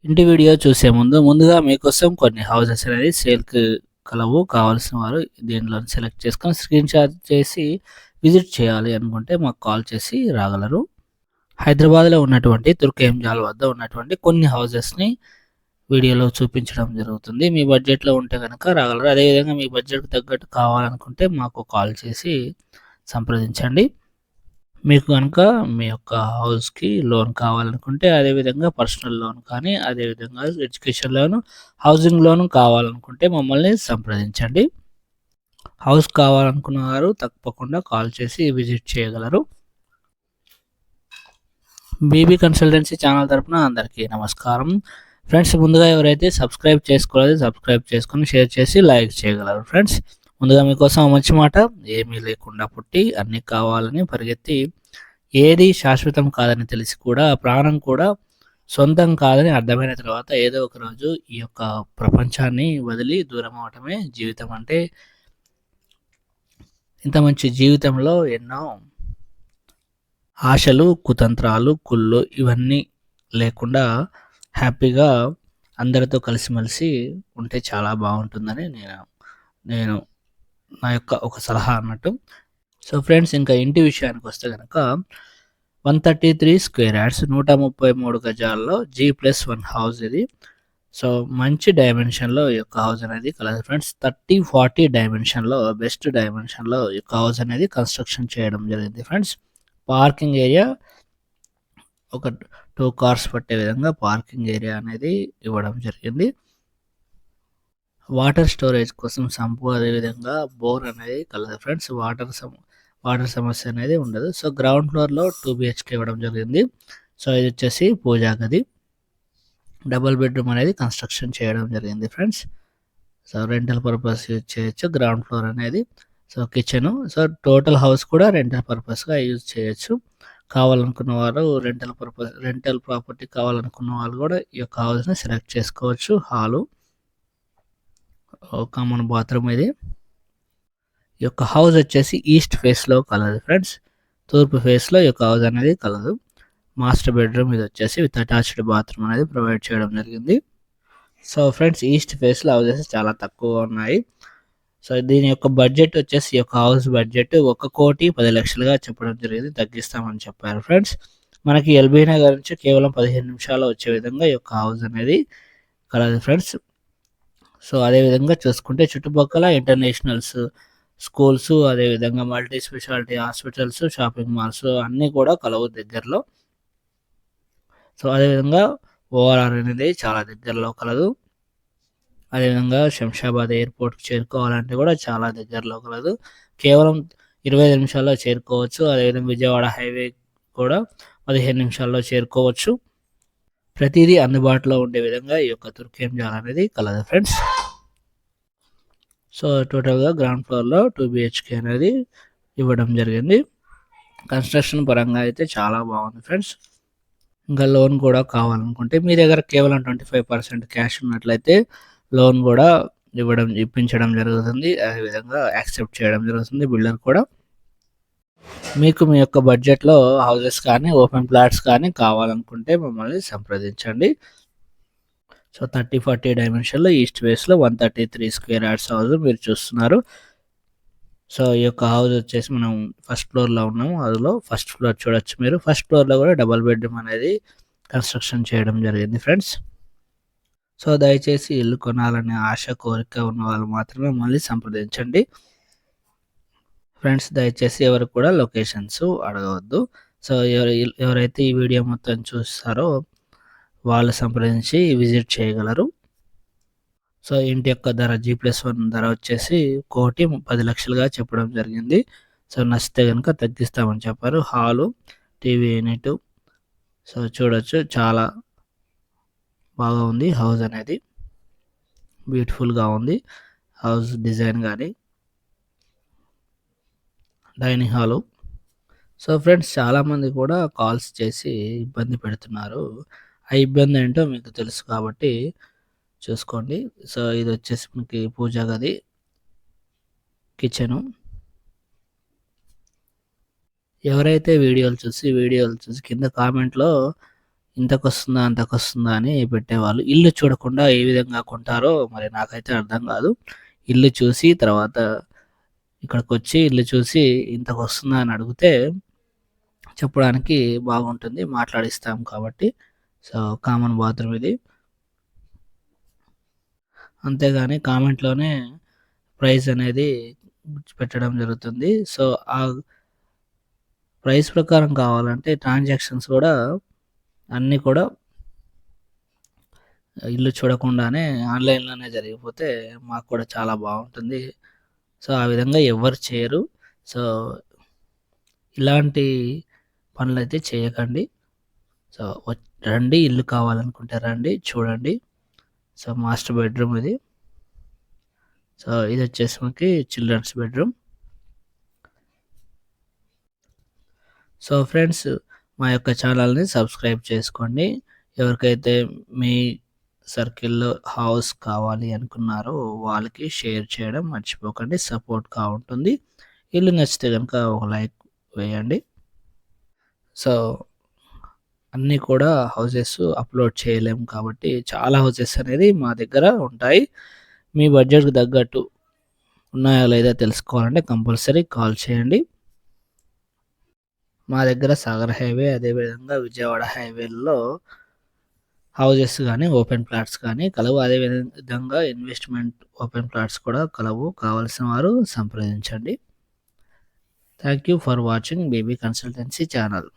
ఇంటి వీడియో చూసే ముందుగా మీకోసం కొన్ని హౌసెస్ అనేది సేల్‌కి కలవు. కావాల్సిన వారు దీనిలో సెలెక్ట్ చేసుకొని స్క్రీన్ షాట్ చేసి విజిట్ చేయాలి అనుకుంటే మాకు కాల్ చేసి రాగలరు. హైదరాబాద్‌లో ఉన్నటువంటి తుర్కేంజాల్ వద్ద ఉన్నటువంటి కొన్ని హౌసెస్‌ని వీడియోలో చూపించడం జరుగుతుంది. మీ బడ్జెట్‌లో ఉంటే గనక రాగలరు. అదేవిధంగా మీ బడ్జెట్‌కి తగ్గట్టు కావాలనుకుంటే మాకు కాల్ చేసి సంప్రదించండి. మీకు గనుక మీ యొక్క హౌస్‌కి లోన్ కావాలనుకుంటే, అదేవిధంగా పర్సనల్ లోన్ కానీ, అదేవిధంగా ఎడ్యుకేషన్ లోను, హౌసింగ్ లోన్ కావాలనుకుంటే మమ్మల్ని సంప్రదించండి. హౌస్ కావాలనుకున్న వారు తప్పకుండా కాల్ చేసి విజిట్ చేయగలరు. బీబీ కన్సల్టెన్సీ ఛానల్ తరపున అందరికీ నమస్కారం. ఫ్రెండ్స్, ముందుగా ఎవరైతే సబ్స్క్రైబ్ చేసుకోలేదో సబ్స్క్రైబ్ చేసుకొని, షేర్ చేసి, లైక్ చేయగలరు. ఫ్రెండ్స్, ముందుగా మీకోసం మంచి మాట, ఏమీ లేకుండా పుట్టి అన్నీ కావాలని పరిగెత్తి ఏది శాశ్వతం కాదని తెలిసి కూడా ప్రాణం కూడా సొంతం కాదని అర్థమైన తర్వాత ఏదో ఒక రోజు ఈ యొక్క ప్రపంచాన్ని వదిలి దూరం అవటమే జీవితం. అంటే ఇంత మంచి జీవితంలో ఎన్నో ఆశలు, కుతంత్రాలు, కుళ్ళు ఇవన్నీ లేకుండా హ్యాపీగా అందరితో కలిసిమెలిసి ఉంటే చాలా బాగుంటుందని నేను నా యొక్క ఒక సలహా అన్నట్టు. సో ఫ్రెండ్స్, ఇంకా ఇంటి విషయానికి వస్తే కనుక 133 స్క్వేర్ యార్డ్స్ 133 గజాల్లో G+1 హౌస్ ఇది. సో మంచి డైమెన్షన్లో ఈ యొక్క హౌస్ అనేది కలదు ఫ్రెండ్స్. 30-40 డైమెన్షన్లో బెస్ట్ డైమెన్షన్లో ఈ యొక్క హౌస్ అనేది కన్స్ట్రక్షన్ చేయడం జరిగింది ఫ్రెండ్స్. పార్కింగ్ ఏరియా ఒక 2 కార్స్ పట్టే విధంగా పార్కింగ్ ఏరియా అనేది ఇవ్వడం జరిగింది. వాటర్ స్టోరేజ్ కోసం సంపు, అదేవిధంగా బోర్ అనేది కలదు ఫ్రెండ్స్. వాటర్ సమస్య అనేది ఉండదు. సో గ్రౌండ్ ఫ్లోర్లో 2 BHK ఇవ్వడం జరిగింది. సో ఇది వచ్చేసి పూజా గది. డబుల్ బెడ్రూమ్ అనేది కన్స్ట్రక్షన్ చేయడం జరిగింది friends. So rental purpose use చేయొచ్చు గ్రౌండ్ ఫ్లోర్ అనేది. So kitchen. So total house కూడా రెంటల్ పర్పస్గా యూజ్ చేయొచ్చు. కావాలనుకున్న వారు రెంటల్ ప్రాపర్టీ కావాలనుకున్న వాళ్ళు కూడా ఈ యొక్క హౌస్ని సెలెక్ట్ చేసుకోవచ్చు. హాలు, కామన్ బాత్రూమ్ ఇది. ఈ యొక్క హౌస్ వచ్చేసి ఈస్ట్ ఫేస్లో కలదు ఫ్రెండ్స్. తూర్పు ఫేస్లో ఈ యొక్క హౌస్ అనేది కలదు. మాస్టర్ బెడ్రూమ్ ఇది వచ్చేసి విత్ అటాచ్డ్ బాత్రూమ్ అనేది ప్రొవైడ్ చేయడం జరిగింది. సో ఫ్రెండ్స్, ఈస్ట్ ఫేస్లో హౌసెస్ చాలా తక్కువగా ఉన్నాయి. సో దీని యొక్క బడ్జెట్ వచ్చేసి ఈ యొక్క హౌస్ బడ్జెట్ 1,10,00,000గా చెప్పడం జరిగింది. తగ్గిస్తామని చెప్పారు ఫ్రెండ్స్. మనకి ఎల్బీ నగర్ నుంచి కేవలం 15 నిమిషాల్లో వచ్చే విధంగా ఈ యొక్క హౌస్ అనేది కలదు ఫ్రెండ్స్. సో అదేవిధంగా చూసుకుంటే చుట్టుపక్కల ఇంటర్నేషనల్స్ స్కూల్స్, అదేవిధంగా multi speciality hospitals, shopping malls అన్నీ కూడా కలవు దగ్గరలో. సో అదేవిధంగా ఓఆర్ఆర్ అనేది చాలా దగ్గరలో కలదు. అదేవిధంగా శంషాబాద్ ఎయిర్పోర్ట్కి చేరుకోవాలంటే కూడా చాలా దగ్గరలో కలదు. కేవలం 25 నిమిషాల్లో చేరుకోవచ్చు. అదేవిధంగా విజయవాడ హైవే కూడా 15 నిమిషాల్లో చేరుకోవచ్చు. ప్రతిదీ అందుబాటులో ఉండే విధంగా ఈ యొక్క తుర్కేంజాల్ అనేది కలదు ఫ్రెండ్స్. సో టోటల్గా గ్రౌండ్ ఫ్లోర్లో 2 BHK అనేది ఇవ్వడం జరిగింది. కన్స్ట్రక్షన్ పరంగా అయితే చాలా బాగుంది ఫ్రెండ్స్. ఇంకా లోన్ కూడా కావాలనుకుంటే మీ దగ్గర కేవలం 25% క్యాష్ ఉన్నట్లయితే లోన్ కూడా ఇప్పించడం జరుగుతుంది. అదేవిధంగా యాక్సెప్ట్ చేయడం జరుగుతుంది బిల్డర్ కూడా. మీకు మీ యొక్క బడ్జెట్లో హౌసెస్ కానీ ఓపెన్ ప్లాట్స్ కానీ కావాలనుకుంటే మమ్మల్ని సంప్రదించండి. సో 30-40 డైమెన్షన్లో ఈస్ట్ వేస్లో 133 స్క్వేర్ యార్డ్స్ హౌస్ మీరు చూస్తున్నారు. సో ఈ యొక్క హౌస్ వచ్చేసి మనం ఫస్ట్ ఫ్లోర్లో ఉన్నాము. అందులో ఫస్ట్ ఫ్లోర్ చూడొచ్చు మీరు. ఫస్ట్ ఫ్లోర్లో కూడా డబల్ బెడ్రూమ్ అనేది కన్స్ట్రక్షన్ చేయడం జరిగింది ఫ్రెండ్స్. సో దయచేసి ఇల్లు కొనాలనే ఆశ, కోరిక ఉన్న వాళ్ళు మాత్రమే మళ్ళీ సంప్రదించండి ఫ్రెండ్స్. దయచేసి ఎవరు కూడా లొకేషన్స్ అడగవద్దు. సో ఎవరైతే ఈ వీడియో మొత్తం చూస్తారో వాళ్ళు సంప్రదించి విజిట్ చేయగలరు. సో ఇంటి యొక్క ధర G+1 ధర వచ్చేసి 1,10,00,000గా చెప్పడం జరిగింది. సో నచ్చితే కనుక తగ్గిస్తామని చెప్పారు. హాలు, టీవీ యూనిట్, సో చూడొచ్చు చాలా బాగా ఉంది హౌస్ అనేది. బ్యూటిఫుల్గా ఉంది హౌస్ డిజైన్ కానీ. Dining hall. సో ఫ్రెండ్స్, చాలామంది కూడా కాల్స్ చేసి ఇబ్బంది పెడుతున్నారు. ఆ ఇబ్బంది ఏంటో మీకు తెలుసు కాబట్టి చూసుకోండి. సో ఇది వచ్చేసి మనకి పూజా గది, కిచెను. ఎవరైతే వీడియోలు చూసి కింద కామెంట్లో ఇంతకొస్తుందా, అంతకొస్తుందా అని పెట్టేవాళ్ళు. ఇల్లు చూడకుండా ఏ విధంగా కొంటారో మరి నాకైతే అర్థం కాదు. ఇల్లు చూసి తర్వాత ఇక్కడికొచ్చి ఇల్లు చూసి ఇంతకొస్తుందా అని అడిగితే చెప్పడానికి బాగుంటుంది. మాట్లాడిస్తాం కాబట్టి. సో, కామన్ బాత్రూమ్ ఇది. అంతేగాని కామెంట్‌లోనే ప్రైస్ అనేది పెట్టడం జరుగుతుంది. సో, ఆ ప్రైస్ ప్రకారం కావాలంటే ట్రాన్సాక్షన్స్ కూడా అన్నీ కూడా ఇల్లు చూడకుండానే ఆన్‌లైన్‌లోనే జరిగిపోతే మాకు కూడా చాలా బావుంటుంది. సో, ఆ విధంగా ఎవ్వరు చేయరు. సో, ఇలాంటి పనులైతే చేయకండి. సో, రండి, ఇల్లు కావాలనుకుంటే రండి, చూడండి. సో, మాస్టర్ బెడ్‌రూమ్ ఇది. సో, ఇదొచ్చేసి మనకి చిల్డ్రన్స్ బెడ్‌రూమ్. సో, ఫ్రెండ్స్, మా యొక్క ఛానల్‌ని సబ్స్క్రైబ్ చేసుకోండి. ఎవరికైతే మీ సర్కిల్‌లో హౌస్ కావాలి అనుకున్నారో వాళ్ళకి షేర్ చేయడం మర్చిపోకండి. సపోర్ట్‌గా ఉంటుంది. ఇల్లు నచ్చితే గనుక ఒక లైక్ వేయండి. సో, అన్నీ కూడా హౌసెస్ అప్‌లోడ్ చేయలేము కాబట్టి చాలా హౌసెస్ అనేది మా దగ్గర ఉంటాయి. మీ బడ్జెట్‌కి తగ్గట్టు ఉన్నాయా లేదా తెలుసుకోవాలంటే కంపల్సరీ కాల్ చేయండి. మా దగ్గర సాగర్ హైవే, అదేవిధంగా విజయవాడ హైవేల్లో హౌసెస్ గానీ, ఓపెన్ ప్లాట్స్ కానీ కలవు. అదే విధంగా ఇన్వెస్ట్‌మెంట్ ఓపెన్ ప్లాట్స్ కూడా కలవు. కావాల్సిన వారు సంప్రదించండి. Thank you for watching baby consultancy channel.